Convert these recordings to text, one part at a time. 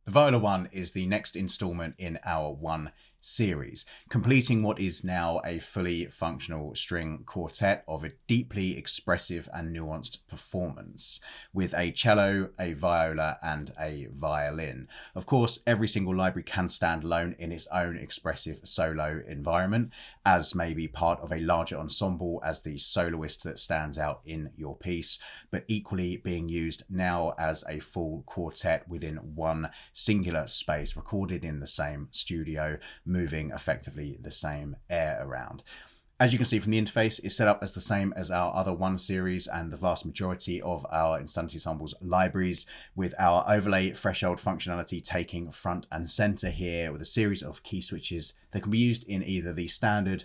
The Viola One is the next installment in our One series, completing what is now a fully functional string quartet of a deeply expressive and nuanced performance with a cello, a viola, and a violin. Of course, every single library can stand alone in its own expressive solo environment, as maybe part of a larger ensemble as the soloist that stands out in your piece, but equally being used now as a full quartet within one singular space, recorded in the same studio, moving effectively the same air around. As you can see from the interface, it's set up as the same as our other One series and the vast majority of our Insanity Ensembles libraries, with our overlay threshold functionality taking front and center here with a series of key switches that can be used in either the standard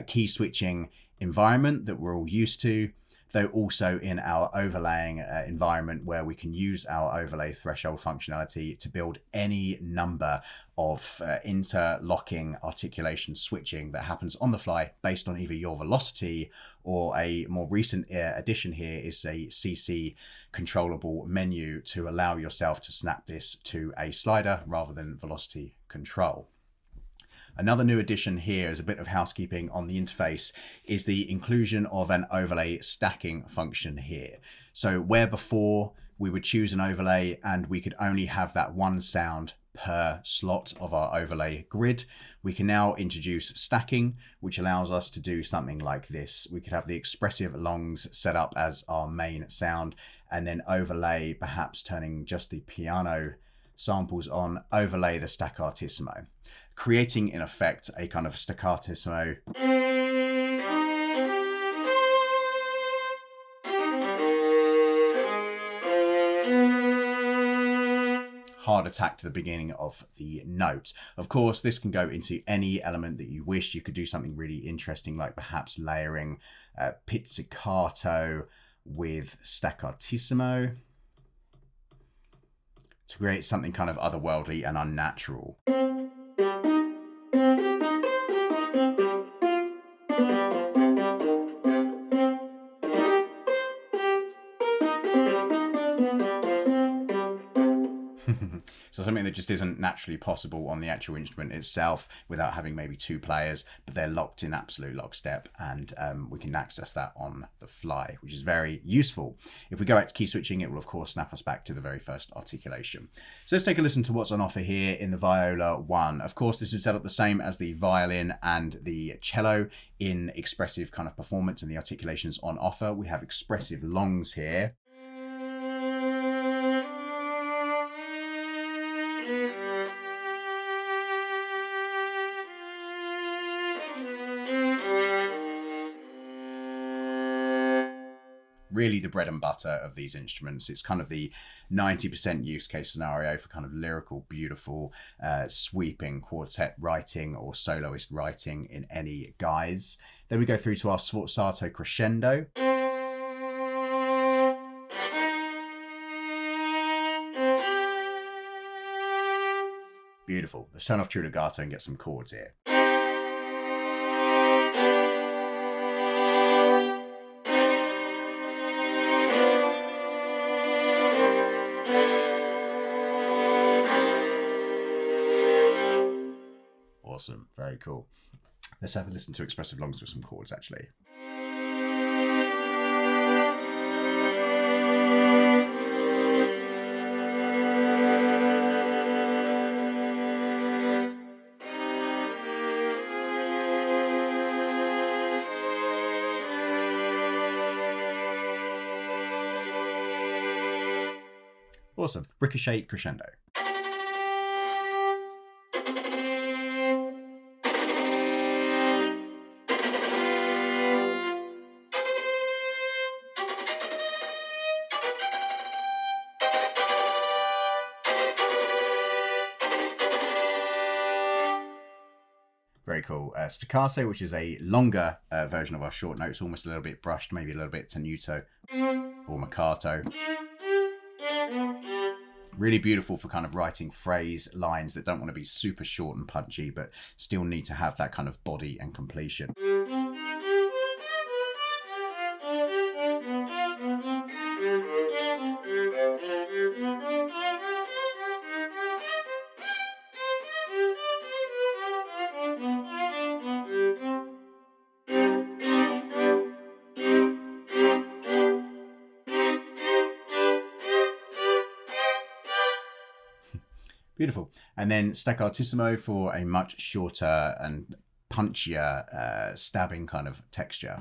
key switching environment that we're all used to, though also in our overlaying environment, where we can use our overlay threshold functionality to build any number of interlocking articulation switching that happens on the fly based on either your velocity, or a more recent addition here is a CC controllable menu to allow yourself to snap this to a slider rather than velocity control. Another new addition here, as a bit of housekeeping on the interface, is the inclusion of an overlay stacking function here. So where before we would choose an overlay and we could only have that one sound per slot of our overlay grid, we can now introduce stacking, which allows us to do something like this. We could have the expressive longs set up as our main sound, and then overlay, perhaps turning just the piano samples on, overlay the staccatissimo, creating in effect a kind of staccatissimo hard attack to the beginning of the note. Of course, this can go into any element that you wish. You could do something really interesting, like perhaps layering pizzicato with staccatissimo to create something kind of otherworldly and unnatural. So something that just isn't naturally possible on the actual instrument itself without having maybe two players, but they're locked in absolute lockstep, and we can access that on the fly, which is very useful. If we go back to key switching, it will of course snap us back to the very first articulation. So let's take a listen to what's on offer here in the Viola One. Of course, this is set up the same as the violin and the cello in expressive kind of performance and the articulations on offer. We have expressive longs here. Really the bread and butter of these instruments. It's kind of the 90% use case scenario for kind of lyrical, beautiful, sweeping quartet writing or soloist writing in any guise. Then we go through to our sforzato crescendo. Beautiful. Let's turn off true legato and get some chords here. Awesome. Very cool. Let's have a listen to expressive longs with some chords, actually. Awesome. Ricochet crescendo. Very cool. Staccato, which is a longer version of our short notes, almost a little bit brushed, maybe a little bit tenuto or marcato. Really beautiful for kind of writing phrase lines that don't want to be super short and punchy, but still need to have that kind of body and completion. Beautiful. And then staccatissimo for a much shorter and punchier stabbing kind of texture.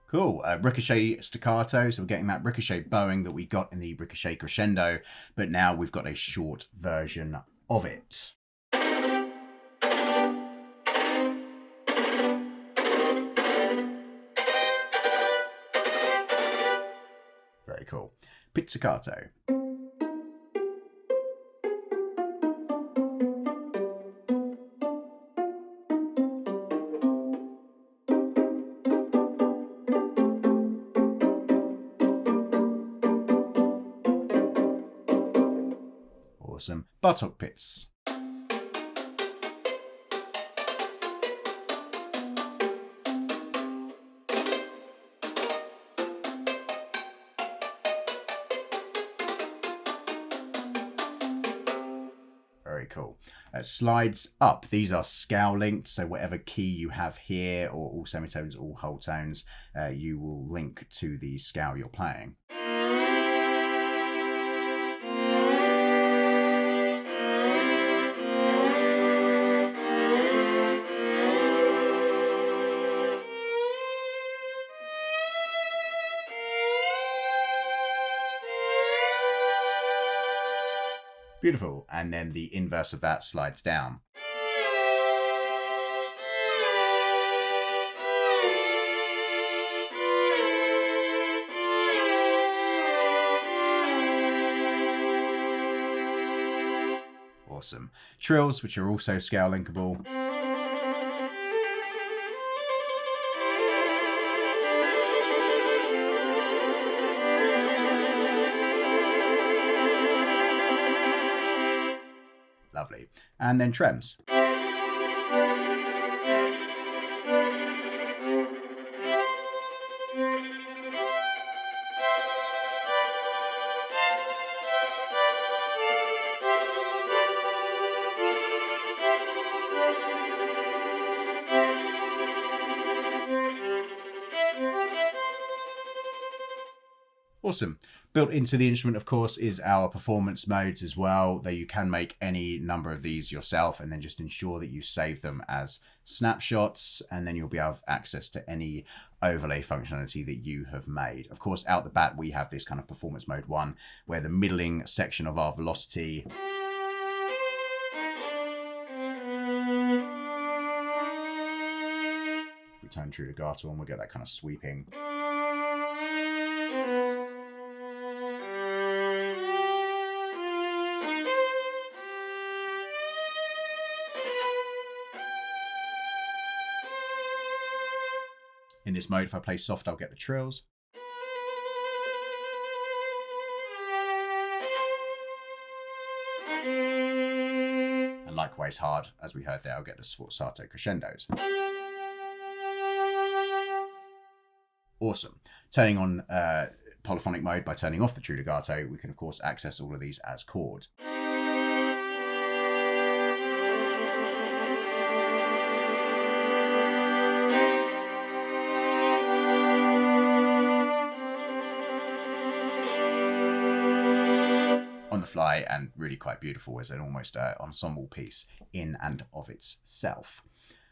Cool. Ricochet staccato. So we're getting that ricochet bowing that we got in the ricochet crescendo, but now we've got a short version of it. Very cool. Pizzicato. Awesome. Buttock pits. Very cool. Slides up. These are scale linked, so whatever key you have here, or all semitones, all whole tones, you will link to the scale you're playing. Beautiful. And then the inverse of that slides down. Awesome. Trills, which are also scale linkable. Lovely. And then trems. Awesome. Built into the instrument, of course, is our performance modes as well, though you can make any number of these yourself and then just ensure that you save them as snapshots, and then you'll be able to have access to any overlay functionality that you have made. Of course, out the bat, we have this kind of performance mode 1, where the middling section of our velocity if we turn true legato on, we'll get that kind of sweeping. In this mode, if I play soft, I'll get the trills. And likewise hard, as we heard there, I'll get the sforzato crescendos. Awesome. Turning on polyphonic mode by turning off the true legato, we can of course access all of these as chords. On the fly, and really quite beautiful as an almost ensemble piece in and of itself.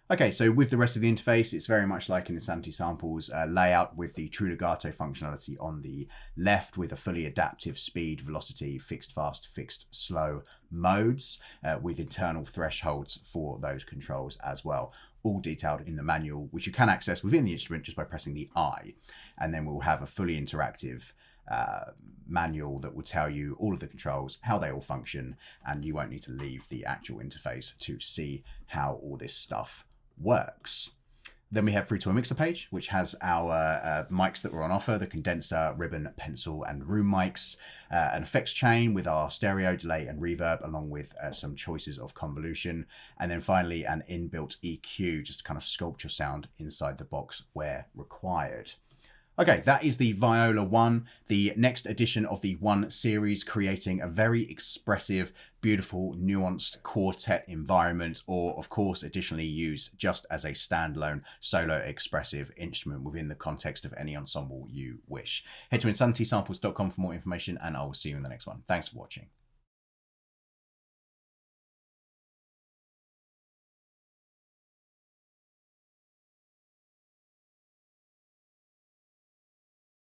Okay, so with the rest of the interface, it's very much like in Insanity Samples layout, with the true legato functionality on the left, with a fully adaptive speed, velocity, fixed fast, fixed slow modes, with internal thresholds for those controls as well, all detailed in the manual, which you can access within the instrument just by pressing the I. And then we'll have a fully interactive manual that will tell you all of the controls, how they all function, and you won't need to leave the actual interface to see how all this stuff works. Then we have through to a mixer page, which has our mics that were on offer, the condenser, ribbon, pencil, and room mics, an effects chain with our stereo, delay, and reverb, along with some choices of convolution, and then finally an inbuilt EQ, just to kind of sculpt your sound inside the box where required. Okay, that is the Viola One, the next edition of the One series, creating a very expressive, beautiful, nuanced quartet environment, or of course, additionally used just as a standalone solo expressive instrument within the context of any ensemble you wish. Head to insanitysamples.com for more information, and I will see you in the next one. Thanks for watching.